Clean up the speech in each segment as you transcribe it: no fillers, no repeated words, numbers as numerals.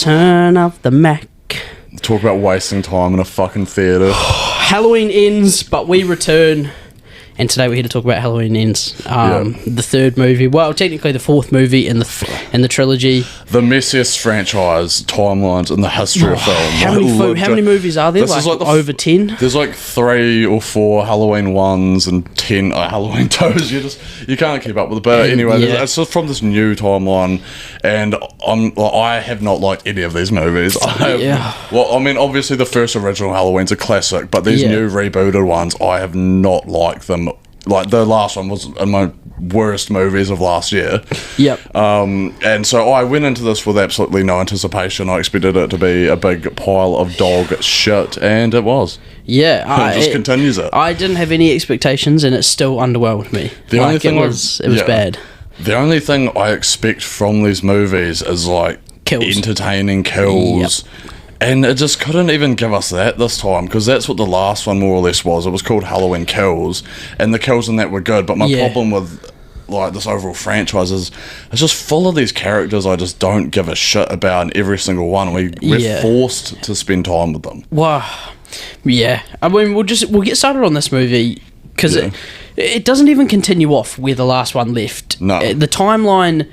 Return of the Mac. Talk about wasting time in a fucking theatre. Halloween ends, but we return. And today we're here to talk about Halloween Ends, the third movie. Well, technically the fourth movie in the trilogy. The messiest franchise timelines in the history of film. How many movies are there? Like over 10? There's like 3 or 4 Halloween 1s and 10 Halloween 2s. You can't keep up with it. But anyway, it's just from this new timeline, and I have not liked any of these movies. Well, I mean, obviously the first original Halloween's a classic, but these new rebooted ones, I have not liked them. Like, the last one was in my worst movies of last year. Yep. And so I went into this with absolutely no anticipation. I expected it to be a big pile of dog shit, and it was. Yeah. It just continues it. I didn't have any expectations, and it still underwhelmed me. The only thing it was bad. The only thing I expect from these movies is, like, Kills. entertaining kills. Yep. And it just couldn't even give us that this time, because that's what the last one more or less was. It was called Halloween Kills, and the kills in that were good. But my problem with, like, this overall franchise is it's just full of these characters I just don't give a shit about in every single one. We're forced to spend time with them. Well, yeah. I mean, we'll get started on this movie because it doesn't even continue off where the last one left. No. The timeline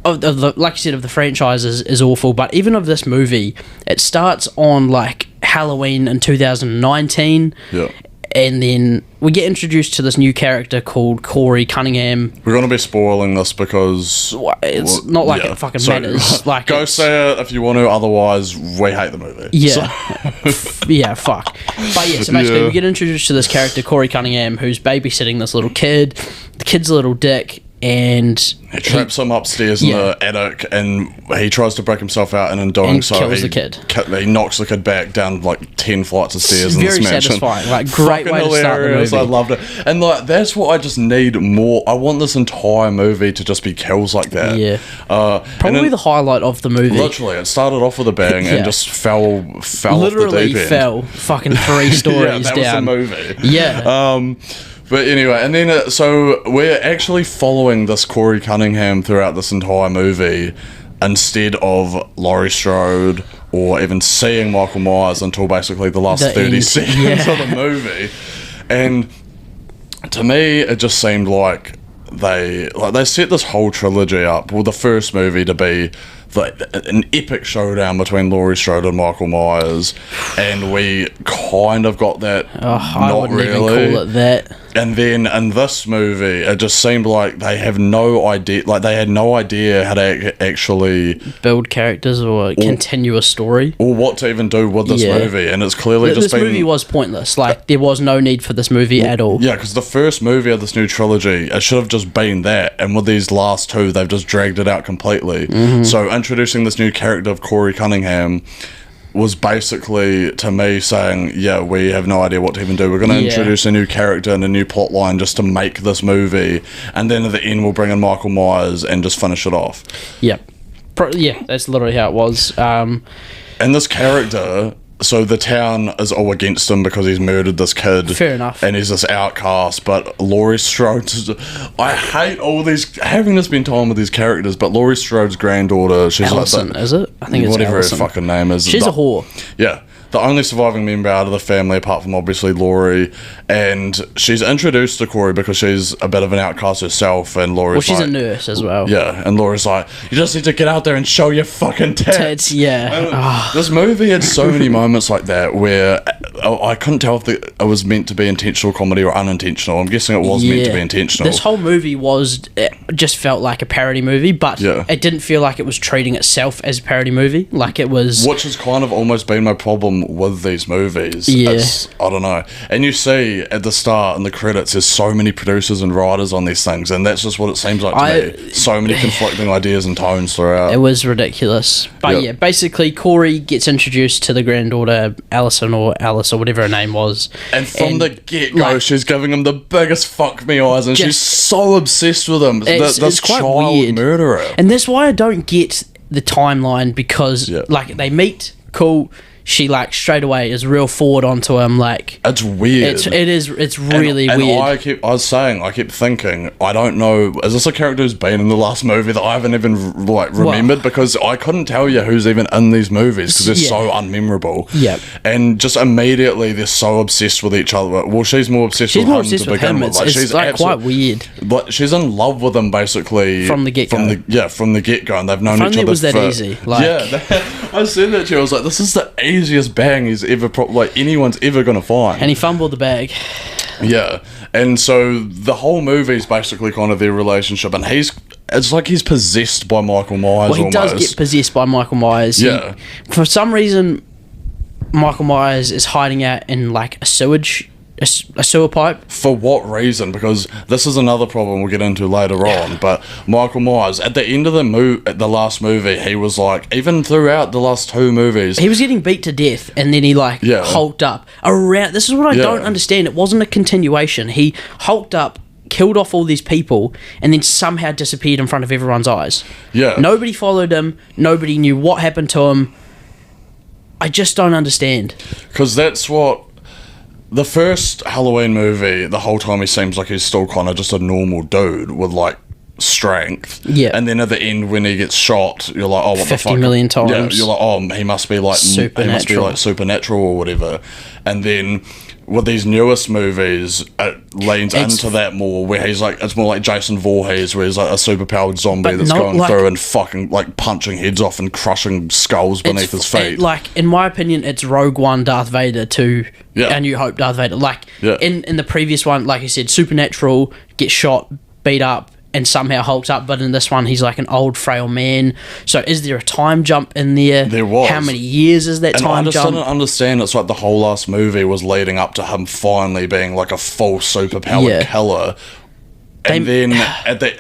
of the, like you said, of the franchise is awful, but even of this movie, it starts on like Halloween in 2019. Yeah. And then we get introduced to this new character called Corey Cunningham. We're going to be spoiling this because it's not like it fucking matters. Like, go say it if you want to, otherwise we hate the movie. Yeah. Yeah, fuck. But yeah, so basically we get introduced to this character, Corey Cunningham, who's babysitting this little kid. The kid's a little dick, and he traps him upstairs in the attic, and he tries to break himself out, and in doing so kills the kid. He knocks the kid back down like 10 flights of stairs. It's very satisfying. Like, great way to start the movie. I loved it, and like that's what I just need more. I want this entire movie to just be kills like that. Yeah. Probably the highlight of the movie. Literally, it started off with a bang and just fell literally off the deep end. fell fucking 3 stories that down. was the movie. Yeah. But anyway, and then so we're actually following this Corey Cunningham throughout this entire movie instead of Laurie Strode or even seeing Michael Myers until basically the last 30 seconds of the movie. And to me, it just seemed like they set this whole trilogy up, well, the first movie to be like an epic showdown between Laurie Strode and Michael Myers, and we kind of got that. I wouldn't even call it that. And then in this movie, it just seemed like they have no idea, like they had no idea how to actually build characters or continue a story, or what to even do with this movie. And it's clearly this movie was pointless. Like, there was no need for this movie at all. Yeah, because the first movie of this new trilogy, it should have just been that. And with these last two, they've just dragged it out completely. So introducing this new character of Corey Cunningham was basically, to me, saying, we have no idea what to even do. We're going to introduce a new character and a new plot line just to make this movie, and then at the end we'll bring in Michael Myers and just finish it off. Yep. That's literally how it was. And this character, so the town is all against him because he's murdered this kid. Fair enough. And he's this outcast, but Laurie Strode... I hate all these... having to spend time with these characters, but Laurie Strode's granddaughter... she's Allison, like is it? I think it's whatever Allison. her fucking name is. She's a whore. Yeah. The only surviving member out of the family, apart from obviously Laurie, and she's introduced to Corey because she's a bit of an outcast herself, and Laurie's she's a nurse as well. Yeah, and Laurie's like, you just need to get out there and show your fucking tits. This movie had so many moments like that where I couldn't tell if it was meant to be intentional comedy or unintentional. I'm guessing it was meant to be intentional. This whole movie just felt like a parody movie, but it didn't feel like it was treating itself as a parody movie. Like it was... which has kind of almost been my problem with these movies. I don't know. And you see at the start in the credits, there's so many producers and writers on these things, and that's just what it seems like to me. So many conflicting ideas and tones throughout. It was ridiculous. But basically Corey gets introduced to the granddaughter, Allison or Alice or whatever her name was. And from the get-go, she's giving him the biggest fuck me eyes, and she's so obsessed with him. This quite child weird. murderer. And that's why I don't get the timeline, because like they meet, cool, she like straight away is real forward onto him. Like It's weird. it's really and weird. I kept thinking, I don't know, is this a character who's been in the last movie that I haven't even like remembered? Because I couldn't tell you who's even in these movies because they're so unmemorable. Yep. And just immediately they're so obsessed with each other. Well, she's more obsessed She's with more him obsessed to with begin him. with. It's like quite weird. But she's in love with him basically From the get-go. From the get-go, and they've known If each only other it was that for, easy. Like, I said that to you. I was like, this is the easiest bang he's ever like anyone's ever gonna find. and he fumbled the bag. Yeah, and so the whole movie is basically kind of their relationship, and it's like he's possessed by Michael Myers. Well, he almost. does get possessed by Michael Myers. Yeah. For some reason, Michael Myers is hiding out in like a sewer pipe. For what reason? Because this is another problem we'll get into later on. But Michael Myers, at the end of the last movie, he was like, even throughout the last two movies, He was getting beat to death, and then he like hulked up around. This is what I don't understand. It wasn't a continuation. He hulked up, killed off all these people, and then somehow disappeared in front of everyone's eyes. Yeah. Nobody followed him. Nobody knew what happened to him. I just don't understand. Because that's what. The first Halloween movie, the whole time he seems like he's still kind of just a normal dude with like strength. Yeah. And then at the end when he gets shot, you're like, oh, what the 50 fuck? million Yeah, times. you're like, oh, he must be like Supernatural. supernatural or whatever. And then with these newest movies, it leans into that more, where he's like, it's more like Jason Voorhees, where he's like a superpowered zombie But that's not going like- through and fucking like punching heads off and crushing skulls beneath his feet. Like, in my opinion, it's Rogue One Darth Vader to Yeah. A New Hope Darth Vader. Like, Yeah. in the previous one, like you said, Supernatural, gets shot, beat up, and somehow hulks up. But in this one, he's like an old, frail man. So is there a time jump in there? There was. How many years is that And time I just jump? didn't understand. It's like the whole last movie was leading up to him finally being like a full superpowered Yeah. killer. And then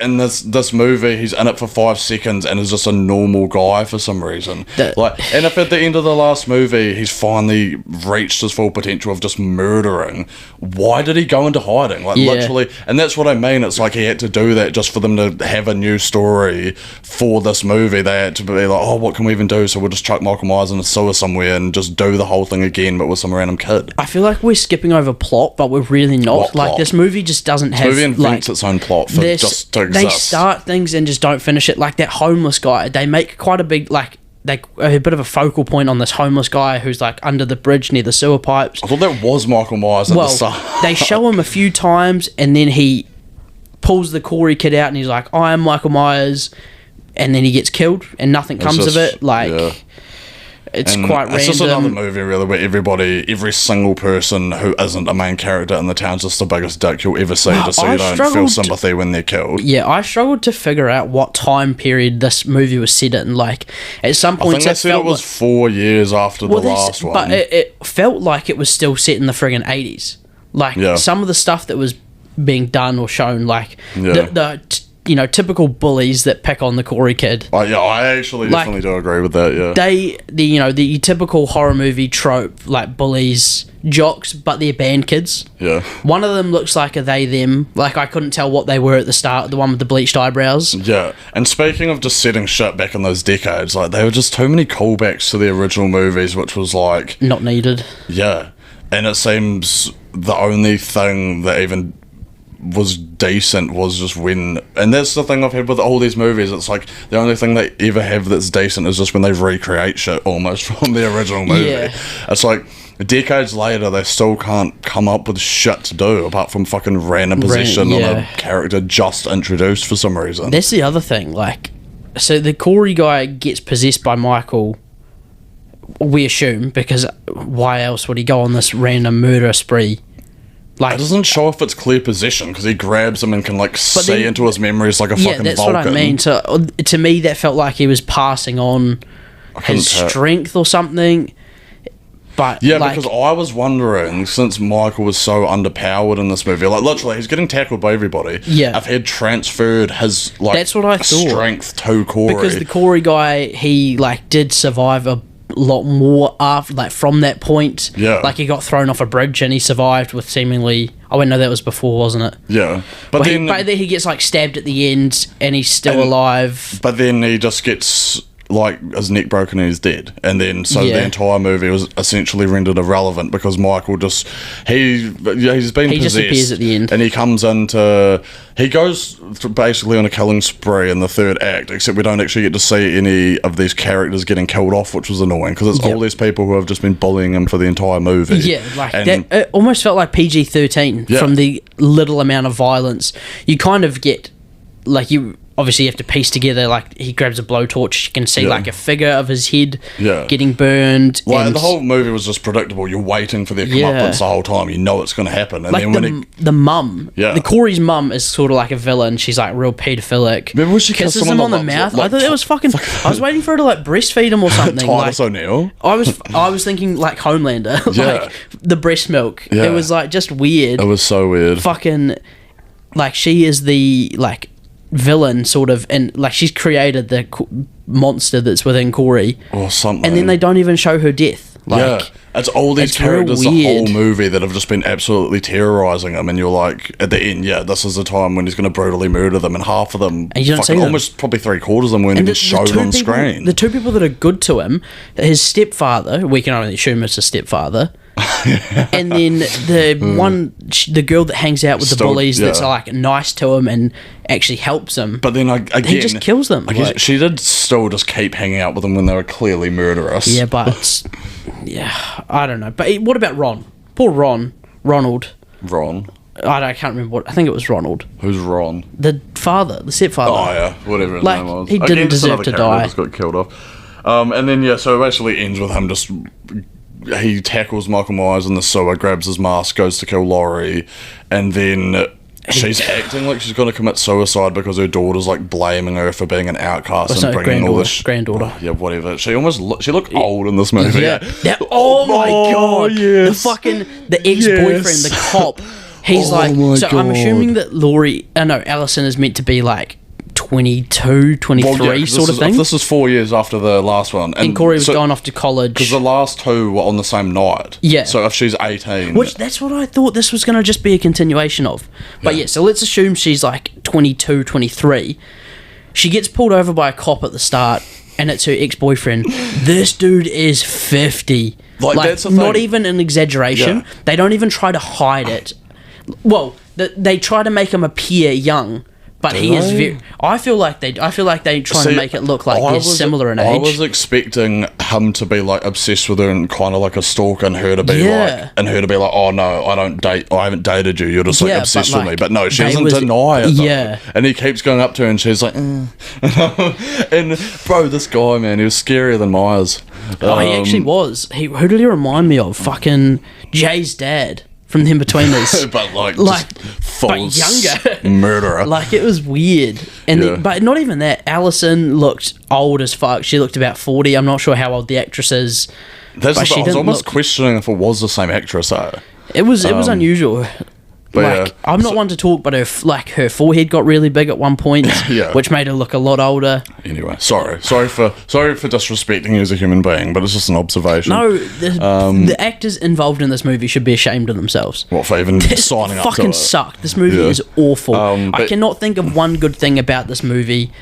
in this movie, he's in it for 5 seconds and is just a normal guy for some reason. And if at the end of the last movie he's finally reached his full potential of just murdering, why did he go into hiding? Like literally, and that's what I mean. It's like he had to do that just for them to have a new story for this movie. They had to be like, oh, what can we even do? So we'll just chuck Michael Myers in a sewer somewhere and just do the whole thing again, but with some random kid. I feel like we're skipping over plot, but we're really not. What Like, plot? this movie just doesn't have... The movie invents like, its own plot for just to they exist. start things and just don't finish it. Like that homeless guy, they make quite a big a bit of a focal point on this homeless guy who's like under the bridge near the sewer pipes. I thought that was Michael Myers at the start. They show him a few times and then he pulls the Corey kid out and he's like, I am Michael Myers, and then he gets killed and nothing comes of it. Like, it's And quite it's random. just another movie really where every single person who isn't a main character in the town's just the biggest dick you'll ever see, just so you don't feel sympathy when they're killed. Yeah, I struggled to figure out what time period this movie was set in. Like, at some I point, think they said it was 4 years after the last one. But it felt like it was still set in the friggin' 80s. Like, some of the stuff that was being done or shown, like, the typical bullies that pick on the Corey kid. I actually definitely do agree with that, yeah. The typical horror movie trope, like bullies, jocks, but they're band kids. Yeah. One of them looks like a they, them. Like, I couldn't tell what they were at the start, the one with the bleached eyebrows. Yeah, and speaking of just setting shit back in those decades, like, they were just too many callbacks to the original movies, which was like... Not needed. Yeah, and it seems the only thing that even was decent was just when, and that's the thing I've had with all these movies, it's like the only thing they ever have that's decent is just when they recreate shit almost from the original movie. It's like decades later they still can't come up with shit to do apart from fucking random position on a character just introduced for some reason. That's the other thing, like, so the Corey guy gets possessed by Michael, we assume, because why else would he go on this random murder spree? Like, it doesn't show if it's clear possession because he grabs him and can like see into his memories like a fucking that's Vulcan. what I mean. So to me, that felt like he was passing on his strength or something. But yeah, because I was wondering, since Michael was so underpowered in this movie, like literally he's getting tackled by everybody. Yeah, I've had transferred his like that's what I thought. Strength to Corey, because the Corey guy, he like did survive a lot more after, like, from that point. Yeah, like he got thrown off a bridge and he survived with seemingly, oh wait, no, that was before, wasn't it? Yeah, but then he gets like stabbed at the end and he's still alive. But then he just gets his neck broken and he's dead, and then so the entire movie was essentially rendered irrelevant because Michael he's been possessed, disappears at the end, and he goes basically on a killing spree in the third act, except we don't actually get to see any of these characters getting killed off, which was annoying because it's all these people who have just been bullying him for the entire movie. It almost felt like PG-13 from the little amount of violence. You kind of get you obviously have to piece together, like, he grabs a blowtorch, you can see like a figure of his head getting burned. Like, the whole movie was just predictable. You're waiting for their comeuppance the whole time. You know it's going to happen. And like then when the mum, the Corey's mum is sort of like a villain. She's like real paedophilic. Remember when she kisses him on the mouth? I thought it was fucking... I was waiting for her to like breastfeed him or something. Titus O'Neill. I was thinking like Homelander, like the breast milk. It was like just weird. It was so weird. Fucking, like, she is the like villain sort of, and like she's created the monster that's within Corey or something, and then they don't even show her death. Like, it's all these characters the whole movie that have just been absolutely terrorizing him, and you're like, at the end, this is the time when he's going to brutally murder them, and half of them, and you don't see them. Almost probably 3/4 of them weren't even shown on screen. The two people that are good to him, his stepfather, we can only assume it's a stepfather, and then the girl that hangs out with the bullies that's like nice to him and actually helps him, but then again he just kills them. I guess she did still just keep hanging out with them when they were clearly murderous. But I don't know. But what about Ron? Poor Ronald. I can't remember what. I think it was Ronald. Who's Ron? The stepfather. Oh yeah, whatever his name was. He didn't deserve to die. Just got killed off. And then so it actually ends with him just. He tackles Michael Myers in the sewer, grabs his mask, goes to kill Laurie, and then she's acting like she's going to commit suicide because her daughter's like blaming her for being an outcast and bringing all this granddaughter. Whatever. She looked old in this movie. Oh my god! Yes. The ex-boyfriend, the cop. He's I'm assuming that Allison is meant to be like 22, 23 sort of thing. This is 4 years after the last one. And Corey was going off to college. Because the last two were on the same night. Yeah. So if she's 18... That's what I thought this was going to just be a continuation of. But so let's assume she's like 22, 23. She gets pulled over by a cop at the start, and it's her ex-boyfriend. This dude is 50. Like that's the thing. Not even an exaggeration. Yeah. They don't even try to hide it. Well, they try to make him appear young. But he is very... I feel like they try to make it look like they're similar in age. I was expecting him to be like obsessed with her and kind of like a stalker, and her to be like, oh no, I haven't dated you. You're just like obsessed with me. But no, she doesn't deny it. Yeah. And he keeps going up to her, and she's like, and bro, this guy, man, he was scarier than Myers. He actually was. Who did he remind me of? Fucking Jay's dad. From the In-Betweeners. but younger. Murderer. Like, it was weird. And but not even that. Allison looked old as fuck. She looked about 40. I'm not sure how old the actress is. I was almost questioning if it was the same actress, though. It was unusual. But I'm not one to talk, but her forehead got really big at one point, which made her look a lot older. Anyway, sorry for disrespecting you as a human being, but it's just an observation. No, the actors involved in this movie should be ashamed of themselves. What, for even signing up to it? Fucking sucked. This movie is awful. I cannot think of one good thing about this movie.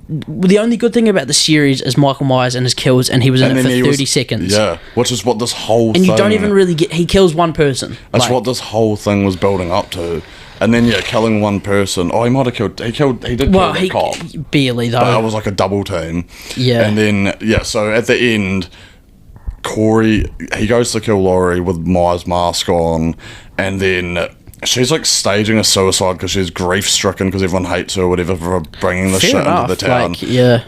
The only good thing about the series is Michael Myers and his kills, and he was in it for 30 seconds. Yeah, which is what this whole thing... And you don't even really get... He kills one person. That's what this whole thing was building up to. And then, killing one person... Oh, he might have killed... He did kill the cop. Barely, though. But it was like a double team. Yeah. And then, so at the end, Corey... He goes to kill Laurie with Myers' mask on, and then... She's like staging a suicide because she's grief-stricken because everyone hates her or whatever for bringing this shit into the town.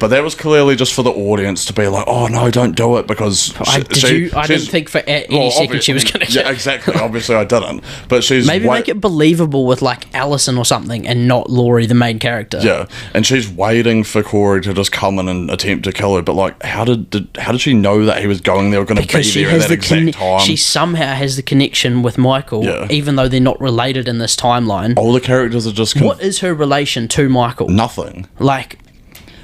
But that was clearly just for the audience to be like, oh no, don't do it, because I didn't think for any second she was going to Yeah, exactly. Obviously I didn't. But she's... Maybe make it believable with like Allison or something and not Laurie, the main character. Yeah, and she's waiting for Corey to just come in and attempt to kill her, but like, how did she know that he was going there or going to be there at that exact time? She somehow has the connection with Michael, even though they're not related in this timeline. All the characters are just... What is her relation to Michael? Nothing. Like...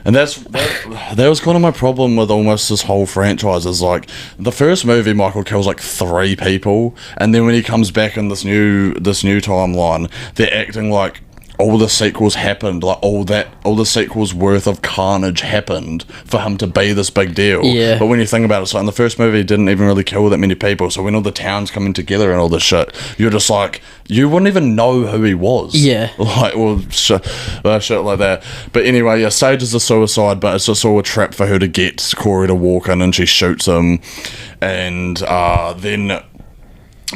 And that was kind of my problem with almost this whole franchise, is like, the first movie Michael kills like 3 people, and then when he comes back in this new timeline, they're acting like, all the sequels happened, like all the sequels worth of carnage happened for him to be this big deal. Yeah. But when you think about it, so in the first movie, he didn't even really kill that many people. So when all the towns coming together and all this shit, you're just like, you wouldn't even know who he was. Yeah. Like, well, shit like that. But anyway, yeah, stages the suicide, but it's just all a trap for her to get Corey to walk in, and she shoots him, and then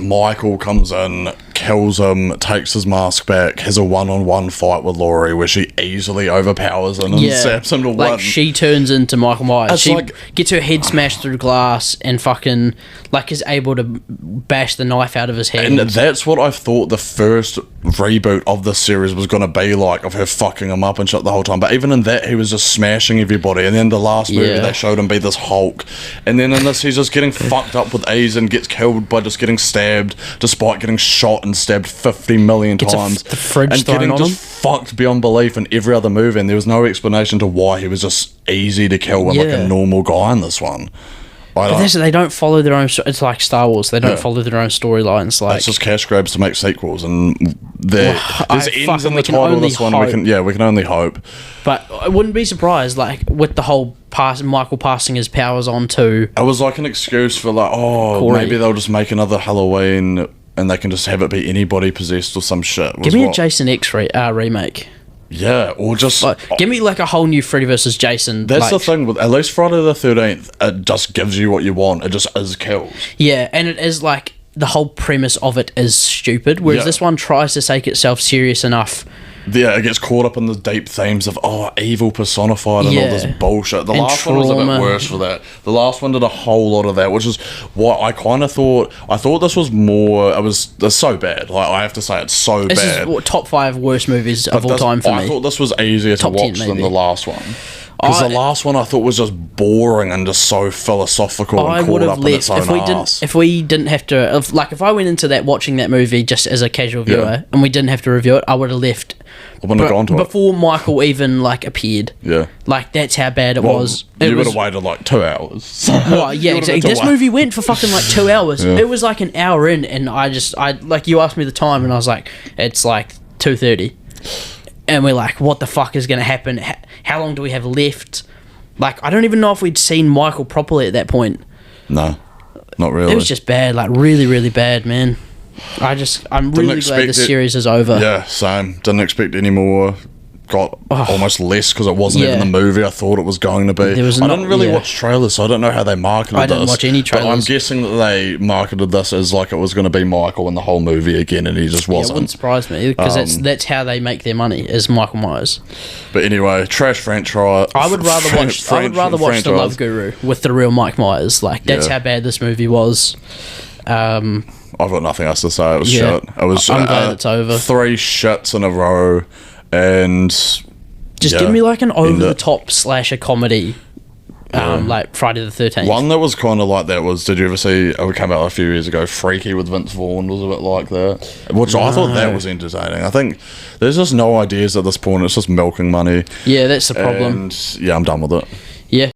Michael comes in, kills him, takes his mask back, has a one-on-one fight with Laurie where she easily overpowers him and zaps him to like one. she turns into Michael Myers. It's She like- gets her head smashed through glass and fucking like is able to bash the knife out of his hand. And that's what I thought the first reboot of the series was going to be like, of her fucking him up and shit the whole time. But even in that, he was just smashing everybody. And then the last movie, Yeah. they showed him be this Hulk. And then in this, he's just getting fucked up with ease and gets killed by just getting stabbed, despite getting shot and stabbed 50 million Gets times. the fridge and thrown getting on just him. fucked beyond belief in every other movie. And there was no explanation to why he was just easy to kill with like Yeah. a normal guy in this one. But they don't follow their own. It's like Star Wars. They don't follow their own storylines. Like It's just cash grabs to make sequels, and there's ends in fucking- the we can title of only this one. hope. We can only hope. But I wouldn't be surprised, like, with the whole Michael passing his powers on to... It was like an excuse for like, Corey. maybe they'll just make another Halloween and they can just have it be anybody possessed or some shit. Give me a Jason X remake. Yeah, or just... Like, give me, like, a whole new Freddy vs. Jason. that's like, the thing, with at least Friday the 13th, it just gives you what you want. It just is kills. Yeah, and it is, like, the whole premise of it is stupid, whereas Yeah. this one tries to take itself serious enough. Yeah, it gets caught up in the deep themes of evil personified and all this Yeah. bullshit. The And last one was a bit trauma. worse for that. The last one did a whole lot of that, which is what I kind of thought. I thought this was more. It's so bad. Like, I have to say, it's so This bad. is what, top 5 worst movies of all This- time for I me. thought this was easier to Top 10 watch than maybe. the last one. Because the last one I thought was just boring and just so philosophical I and would caught have up in its left own if we arse. didn't have to if I went into that watching that movie just as a casual viewer Yeah. and we didn't have to review it, I would have left I wouldn't have gone to it. before Michael even like appeared. Yeah. Like that's how bad it Well, was. you It would was have waited like 2 hours. well, yeah, You would've exactly. had to This wait. movie went for fucking like 2 hours. Yeah. It was like an hour in, and I like you asked me the time, and I was like, it's like 2:30, and we're like, what the fuck is gonna happen? How long do we have left? Like, I don't even know if we'd seen Michael properly at that point. No, not really. It was just bad, like really, really bad, man. I'm really glad expect the it- series is over. Yeah, same. Didn't expect any more. Got almost less because it wasn't even Yeah. the movie I thought it was going to be. There was I not- didn't really yeah. watch trailers, so I don't know how they marketed this. I didn't watch any But I'm trailers. guessing that they marketed this as like it was going to be Michael in the whole movie again, and he just Yeah, it wasn't. wouldn't surprise me because that's how they make their money is Michael Myers. But anyway, trash franchise. I would rather watch The Love Guru with the real Mike Myers. Like that's Yeah. how bad this movie was. I've got nothing else to say. It was Yeah. shit. It was. I'm glad it's over. 3 shits in a row, and Just yeah, give me like an end over the it. top slasher comedy, like Friday the 13th. One that was kind of like that was, did you ever see, it came out a few years ago, Freaky with Vince Vaughn was a bit like that. Which I thought that was entertaining. I think there's just no ideas at this point. It's just milking money. Yeah, that's the problem. And yeah, I'm done with it. Yeah.